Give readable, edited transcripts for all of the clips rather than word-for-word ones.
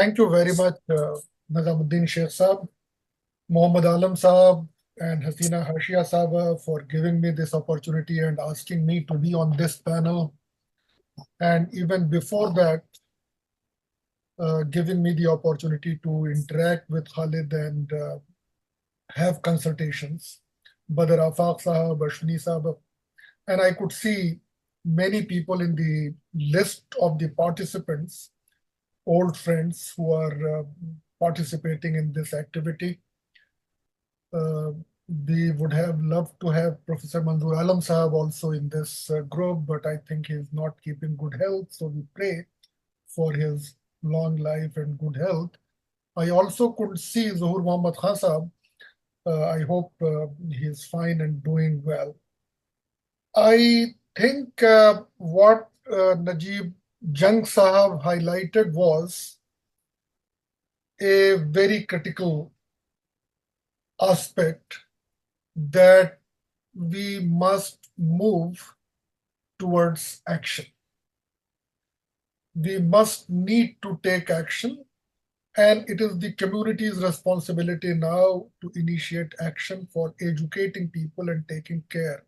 Thank you very much, Nazamuddin Sheikh Saab, Mohammad Alam Saab, and Hasina Hashia Saab for giving me this opportunity and asking me to be on this panel. And even before that, giving me the opportunity to interact with Khalid and have consultations. Badr Afaq Sahab, Ashwini Saab, and I could see many people in the list of the participants, old friends who are participating in this activity. Uh, we would have loved to have Professor Manzoor Alam Sahab also in this group, but I think he's not keeping good health. So we pray for his long life and good health. I also could see Zuhur Muhammad Khan Sahab. I hope he's fine and doing well. I think what Najib Jung Sahab highlighted was a very critical aspect that we must move towards action. We must need to take action, and it is the community's responsibility now to initiate action for educating people and taking care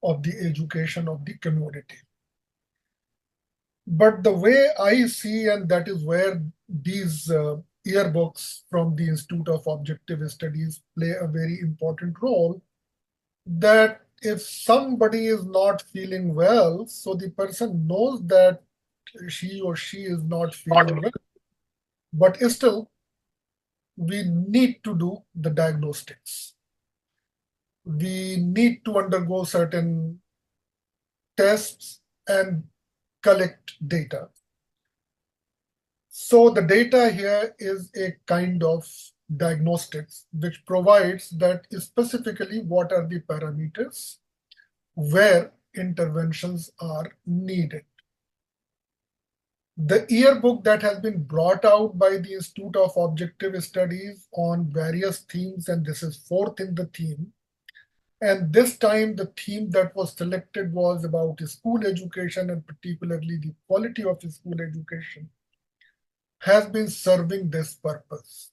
of the education of the community. But the way I see, and that is where these yearbooks from the Institute of Objective Studies play a very important role, that if somebody is not feeling well, so the person knows that she or she is not feeling well, but still we need to do the diagnostics. We need to undergo certain tests and collect data. So the data here is a kind of diagnostics which provides that specifically what are the parameters where interventions are needed. The yearbook that has been brought out by the Institute of Objective Studies on various themes, and this is fourth in the theme. And this time, the theme that was selected was about school education and particularly the quality of school education, has been serving this purpose.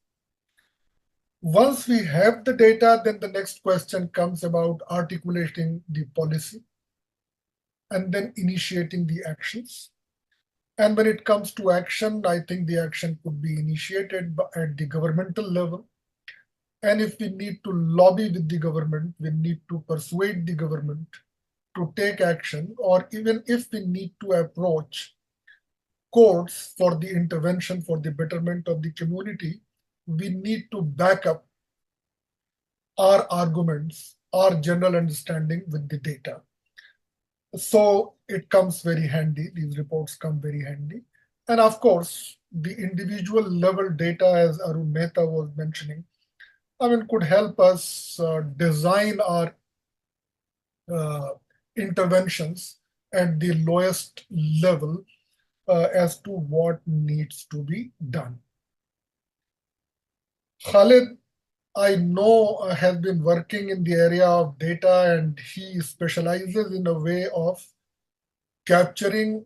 Once we have the data, then the next question comes about articulating the policy and then initiating the actions. And when it comes to action, I think the action could be initiated at the governmental level. And if we need to lobby with the government, we need to persuade the government to take action, or even if we need to approach courts for the intervention for the betterment of the community, we need to back up our arguments, our general understanding with the data. So it comes very handy. These reports come very handy. And of course, the individual level data, as Arun Mehta was mentioning, could help us design our interventions at the lowest level as to what needs to be done. Khalid, I know, has been working in the area of data, and he specializes in a way of capturing,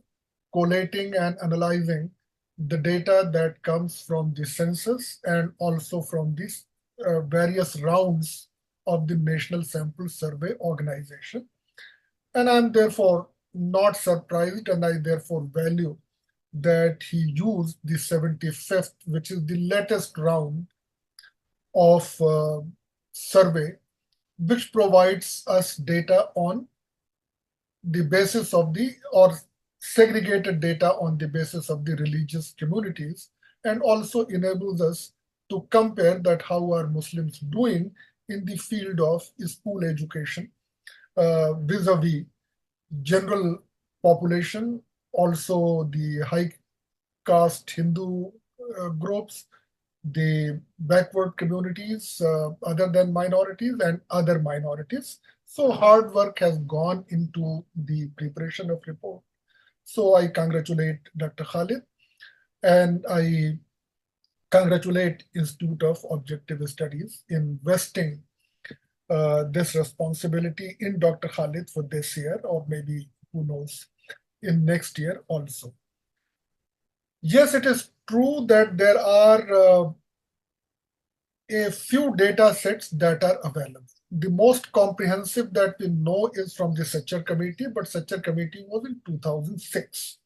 collating, and analyzing the data that comes from the census and also from these various rounds of the National Sample Survey Organization. And I'm therefore not surprised, and I therefore value that he used the 75th, which is the latest round of survey, which provides us data on the basis of the, or segregated data on the basis of the religious communities, and also enables us to compare that how are Muslims doing in the field of school education vis-a-vis general population, also the high caste Hindu groups, the backward communities other than minorities, and other minorities. So hard work has gone into the preparation of report. So I congratulate Dr. Khalid, and I congratulate Institute of Objective Studies in vesting this responsibility in Dr. Khalid for this year, or maybe who knows, in next year also. Yes, it is true that there are a few data sets that are available. The most comprehensive that we know is from the Sector Committee, but Sector Committee was in 2006.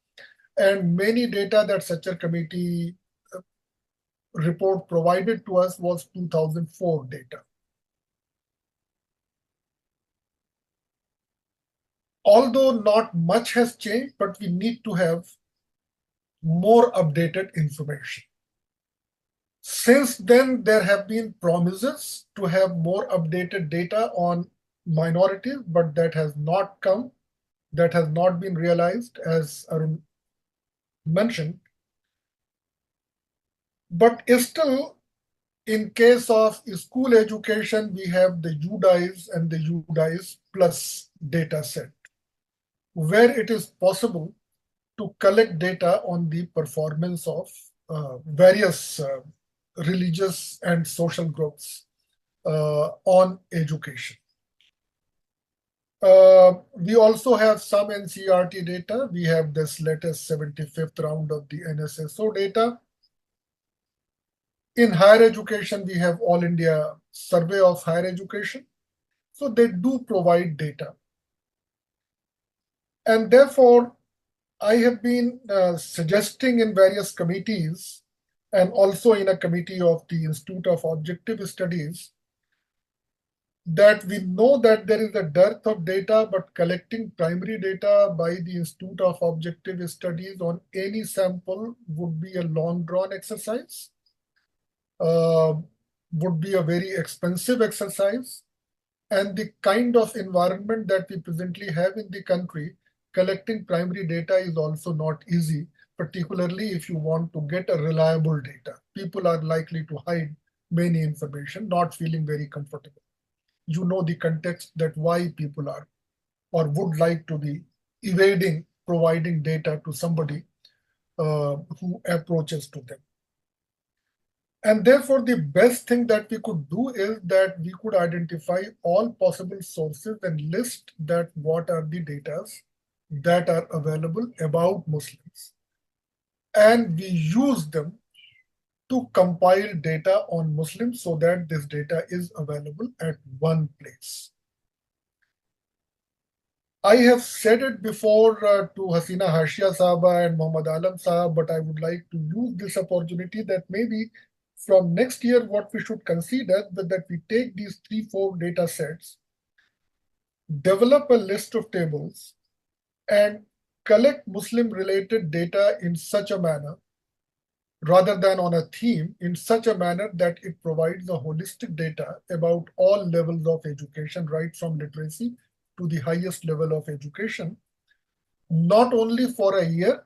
And many data that Sector Committee report provided to us was 2004 data. Although not much has changed, but we need to have more updated information. Since then, there have been promises to have more updated data on minorities, but that has not come, that has not been realized, as Arun mentioned. But still, in case of school education, we have the UDIs and the UDIs plus data set, where it is possible to collect data on the performance of various religious and social groups on education. We also have some NCERT data. We have this latest 75th round of the NSSO data. In higher education, we have All India Survey of Higher Education. So they do provide data. And therefore, I have been suggesting in various committees and also in a committee of the Institute of Objective Studies that we know that there is a dearth of data, but collecting primary data by the Institute of Objective Studies on any sample would be a long drawn exercise, would be a very expensive exercise. And the kind of environment that we presently have in the country, collecting primary data is also not easy, particularly if you want to get a reliable data. People are likely to hide many information, not feeling very comfortable. You know the context that why people are or would like to be evading providing data to somebody who approaches to them. And therefore, the best thing that we could do is that we could identify all possible sources and list that what are the data that are available about Muslims. And we use them to compile data on Muslims so that this data is available at one place. I have said it before to Hasina Hashia Sahaba and Muhammad Alam Sahab, but I would like to use this opportunity that maybe from next year, what we should consider that we take these 3-4 data sets, develop a list of tables, and collect Muslim related data in such a manner, rather than on a theme, in such a manner that it provides a holistic data about all levels of education, right from literacy to the highest level of education, not only for a year,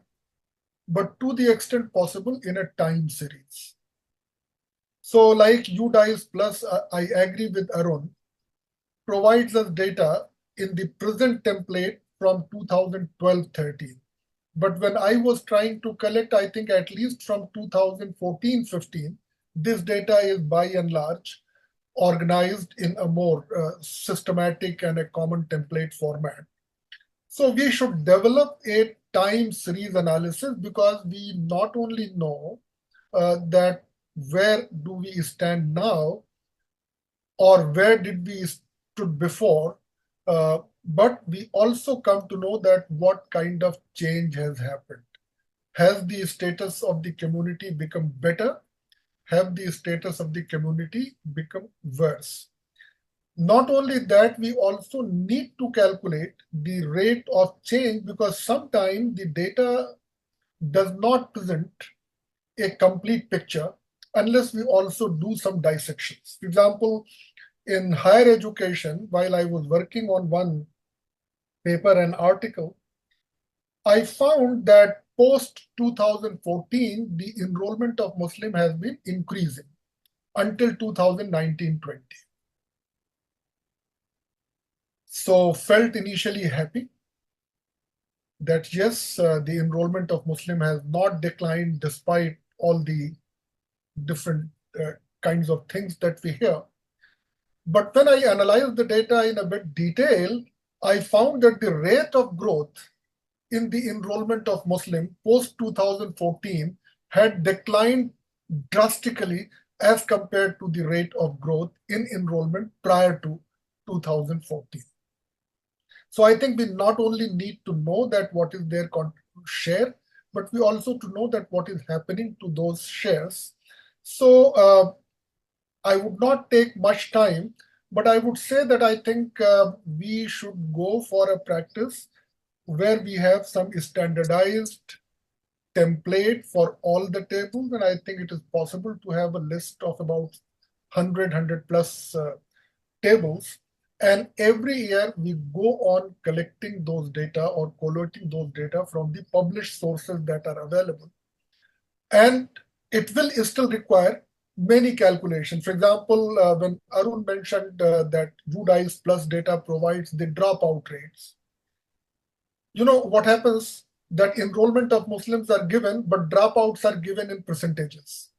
but to the extent possible in a time series. So like UDIs plus, I agree with Arun, provides us data in the present template from 2012-13. But when I was trying to collect, I think at least from 2014-15, this data is by and large organized in a more systematic and a common template format. So we should develop a time series analysis because we not only know that where do we stand now or where did we stood before, but we also come to know that what kind of change has happened. Has the status of the community become better? Have the status of the community become worse? Not only that, we also need to calculate the rate of change because sometimes the data does not present a complete picture unless we also do some dissections. For example, in higher education, while I was working on one paper and article, I found that post 2014, the enrollment of Muslim has been increasing until 2019-20. So felt initially happy that yes, the enrollment of Muslim has not declined despite all the different kinds of things that we hear. But when I analyzed the data in a bit detail, I found that the rate of growth in the enrollment of Muslim post 2014 had declined drastically as compared to the rate of growth in enrollment prior to 2014. So I think we not only need to know that what is their share, but we also to know that what is happening to those shares. So I would not take much time, but I would say that I think we should go for a practice where we have some standardized template for all the tables. And I think it is possible to have a list of about 100 plus tables. And every year we go on collecting those data or collating those data from the published sources that are available. And it will still require many calculations. For example, when Arun mentioned that UDICE plus data provides the dropout rates, you know what happens that enrollment of Muslims are given, but dropouts are given in percentages.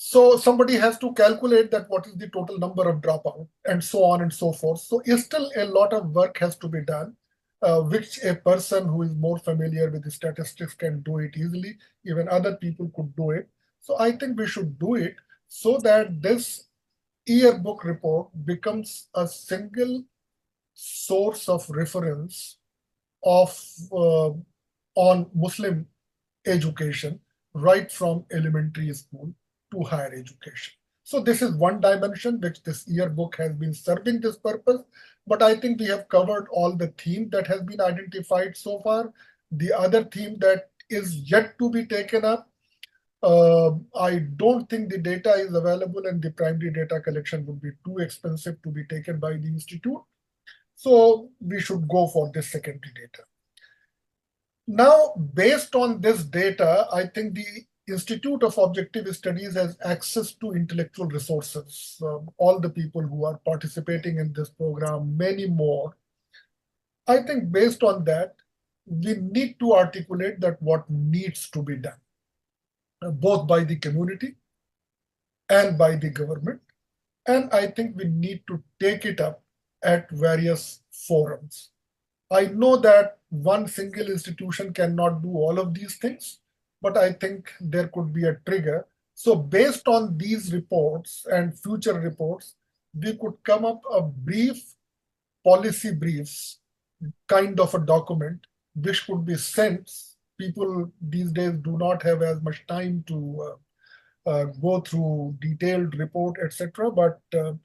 So somebody has to calculate that what is the total number of dropout and so on and so forth. So still a lot of work has to be done, which a person who is more familiar with the statistics can do it easily. Even other people could do it. So I think we should do it so that this yearbook report becomes a single source of reference of on Muslim education right from elementary school to higher education. So this is one dimension which this yearbook has been serving this purpose, but I think we have covered all the theme that has been identified so far. The other theme that is yet to be taken up, I don't think the data is available and the primary data collection would be too expensive to be taken by the institute. So we should go for this secondary data. Now, based on this data, I think the Institute of Objective Studies has access to intellectual resources. All the people who are participating in this program, many more. I think based on that, we need to articulate that what needs to be done, both by the community and by the government. And I think we need to take it up at various forums. I know that one single institution cannot do all of these things, but I think there could be a trigger. So based on these reports and future reports, we could come up a brief policy briefs, kind of a document, which could be sent. People these days do not have as much time to go through detailed report, etc. But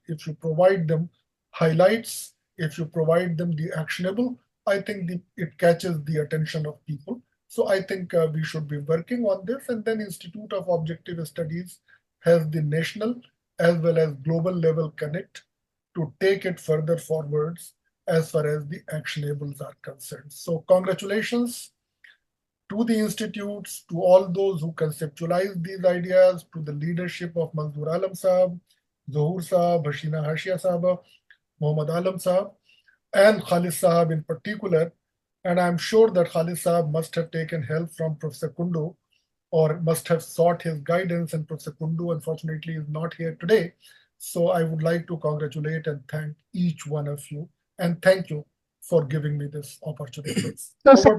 if you provide them highlights, if you provide them the actionable, I think it catches the attention of people. So I think we should be working on this. And then Institute of Objective Studies has the national as well as global level connect to take it further forwards as far as the actionables are concerned. So congratulations to the institutes, to all those who conceptualized these ideas, to the leadership of Manzoor Alam Saab, Zohur Saab, Hashina Hashia Saab, Muhammad Alam Saab, and Khalid Saab in particular. And I'm sure that Khalid Saab must have taken help from Professor Kundu or must have sought his guidance, and Professor Kundu unfortunately is not here today. So I would like to congratulate and thank each one of you, and thank you for giving me this opportunity. So, Over to